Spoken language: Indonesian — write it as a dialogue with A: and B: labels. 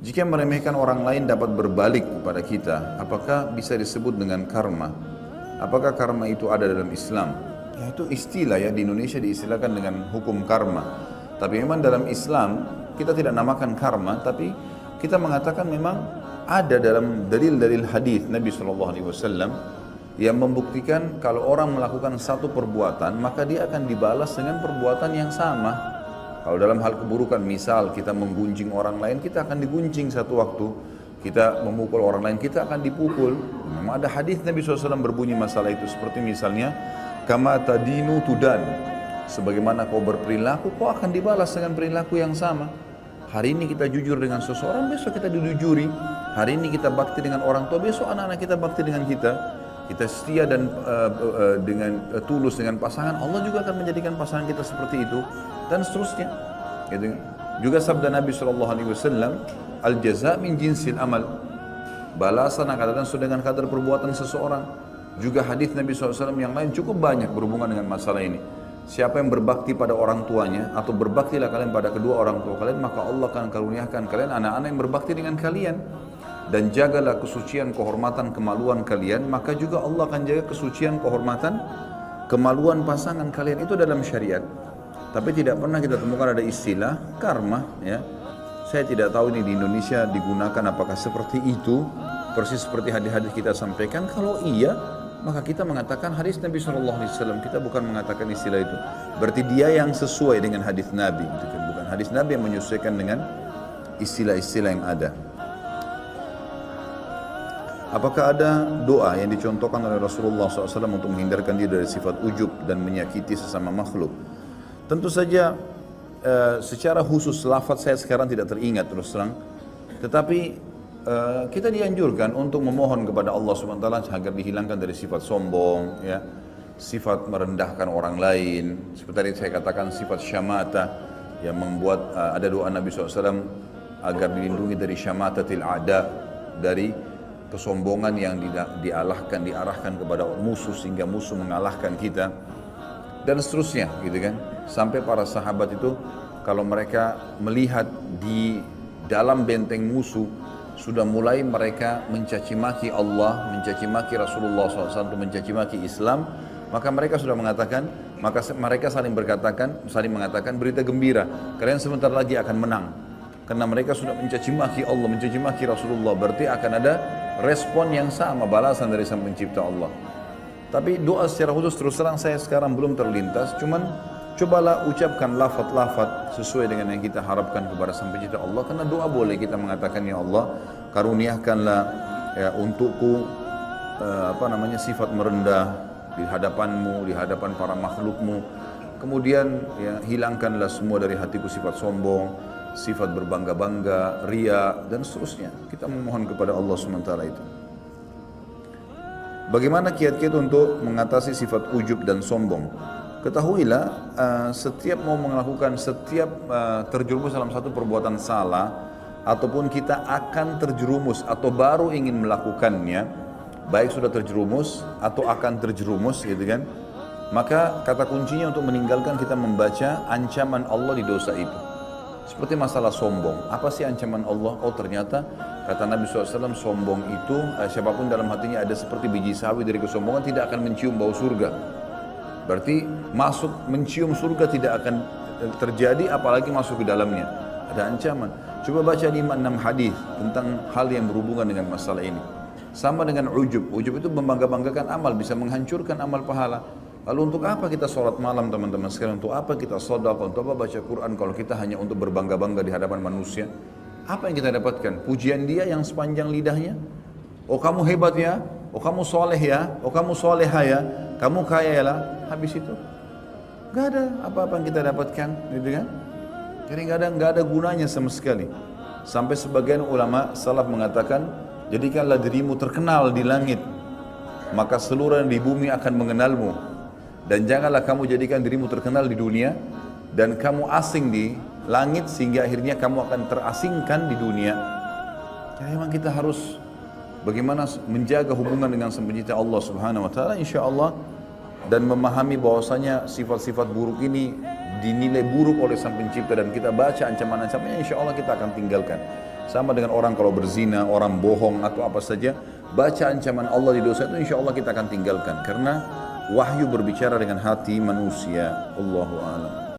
A: Jika meremehkan orang lain dapat berbalik kepada kita, apakah bisa disebut dengan karma? Apakah karma itu ada dalam Islam? Ya, itu istilah ya, di Indonesia diistilahkan dengan hukum karma. Tapi memang dalam Islam kita tidak namakan karma, tapi kita mengatakan memang ada dalam dalil-dalil hadis Nabi SAW yang membuktikan kalau orang melakukan satu perbuatan maka dia akan dibalas dengan perbuatan yang sama. Kalau dalam hal keburukan, misal kita menggunjing orang lain, kita akan digunjing satu waktu. Kita memukul orang lain, kita akan dipukul. Memang ada hadis Nabi SAW berbunyi masalah itu. Seperti misalnya, kama tadinu tudan. Sebagaimana kau berperilaku, kau akan dibalas dengan perilaku yang sama. Hari ini kita jujur dengan seseorang, besok kita dijujuri. Hari ini kita bakti dengan orang tua, besok anak-anak kita bakti dengan kita. Kita setia dan dengan tulus dengan pasangan, Allah juga akan menjadikan pasangan kita seperti itu, dan seterusnya. Gitu. Juga sabda Nabi SAW, al jaza min jinsil amal, balasan akan datang sesuai dengan kadar perbuatan seseorang. Juga hadis Nabi SAW yang lain cukup banyak berhubungan dengan masalah ini. Siapa yang berbakti pada orang tuanya, atau berbaktilah kalian pada kedua orang tua kalian, maka Allah akan karuniakan kalian anak-anak yang berbakti dengan kalian. Dan jagalah kesucian, kehormatan, kemaluan kalian, maka juga Allah akan jaga kesucian, kehormatan, kemaluan pasangan kalian. Itu dalam syariat. Tapi tidak pernah kita temukan ada istilah karma, ya. Saya tidak tahu ini di Indonesia digunakan apakah seperti itu, persis seperti hadis-hadis kita sampaikan. Kalau iya, maka kita mengatakan hadis Nabi SAW. Kita bukan mengatakan istilah itu. Berarti dia yang sesuai dengan hadis Nabi, bukan hadis Nabi yang menyesuaikan dengan istilah-istilah yang ada. Apakah ada doa yang dicontohkan oleh Rasulullah SAW untuk menghindarkan diri dari sifat ujub dan menyakiti sesama makhluk? Tentu saja secara khusus lafaz saya sekarang tidak teringat terus terang. Tetapi kita dianjurkan untuk memohon kepada Allah SWT agar dihilangkan dari sifat sombong, ya, sifat merendahkan orang lain. Seperti tadi saya katakan sifat syamata yang membuat ada doa Nabi SAW agar dilindungi dari syamatatil a'da, dari kesombongan yang diarahkan kepada musuh sehingga musuh mengalahkan kita, dan seterusnya, gitu kan. Sampai para sahabat itu kalau mereka melihat di dalam benteng musuh sudah mulai mereka mencaci maki Allah, mencaci maki Rasulullah SAW, mencaci maki Islam, maka mereka sudah mengatakan, maka mereka saling mengatakan berita gembira, kalian sebentar lagi akan menang. Karena mereka sudah mencaci maki Allah, mencaci maki Rasulullah, berarti akan ada respon yang sama, balasan dari Sang Pencipta Allah. Tapi doa secara khusus terus terang saya sekarang belum terlintas, cuman cobalah ucapkan lafaz-lafaz sesuai dengan yang kita harapkan kepada Sang Pencipta Allah. Karena doa boleh kita mengatakan, ya Allah, karuniakanlah ya untukku sifat merendah di hadapanmu, di hadapan para makhlukmu. Kemudian ya hilangkanlah semua dari hatiku sifat sombong, sifat berbangga-bangga, ria, dan seterusnya. Kita memohon kepada Allah SWT itu. Bagaimana kiat-kiat untuk mengatasi sifat ujub dan sombong? Ketahuilah, setiap terjerumus dalam satu perbuatan salah, ataupun kita akan terjerumus atau baru ingin melakukannya, baik sudah terjerumus atau akan terjerumus, gitu kan? Maka kata kuncinya untuk meninggalkan, kita membaca ancaman Allah di dosa itu. Seperti masalah sombong, apa sih ancaman Allah? Oh ternyata kata Nabi SAW, sombong itu siapapun dalam hatinya ada seperti biji sawi dari kesombongan tidak akan mencium bau surga. Berarti mencium surga tidak akan terjadi, apalagi masuk ke dalamnya. Ada ancaman. Coba baca 5-6 hadis tentang hal yang berhubungan dengan masalah ini. Sama dengan ujub. Ujub itu membangga-banggakan amal, bisa menghancurkan amal pahala. Lalu untuk apa kita sholat malam teman-teman sekalian? Untuk apa kita sedekah? Untuk apa baca Quran kalau kita hanya untuk berbangga-bangga di hadapan manusia? Apa yang kita dapatkan? Pujian dia yang sepanjang lidahnya? Oh kamu hebat ya? Oh kamu soleh ya? Oh kamu soleha ya? Kamu kaya ya? Habis itu gak ada apa-apa yang kita dapatkan, gitu kan? Jadi gak ada gunanya sama sekali. Sampai sebagian ulama salaf mengatakan, jadikanlah dirimu terkenal di langit, maka seluruh yang di bumi akan mengenalmu. Dan janganlah kamu jadikan dirimu terkenal di dunia dan kamu asing di langit sehingga akhirnya kamu akan terasingkan di dunia. Ya memang kita harus bagaimana menjaga hubungan dengan Sang Pencipta Allah Subhanahu wa taala, insyaallah, dan memahami bahwasanya sifat-sifat buruk ini dinilai buruk oleh Sang Pencipta dan kita baca ancaman-ancamannya, insyaallah kita akan tinggalkan. Sama dengan orang kalau berzina, orang bohong atau apa saja, baca ancaman Allah di dosa itu insya Allah kita akan tinggalkan. Karena wahyu berbicara dengan hati manusia. Allahu a'lam.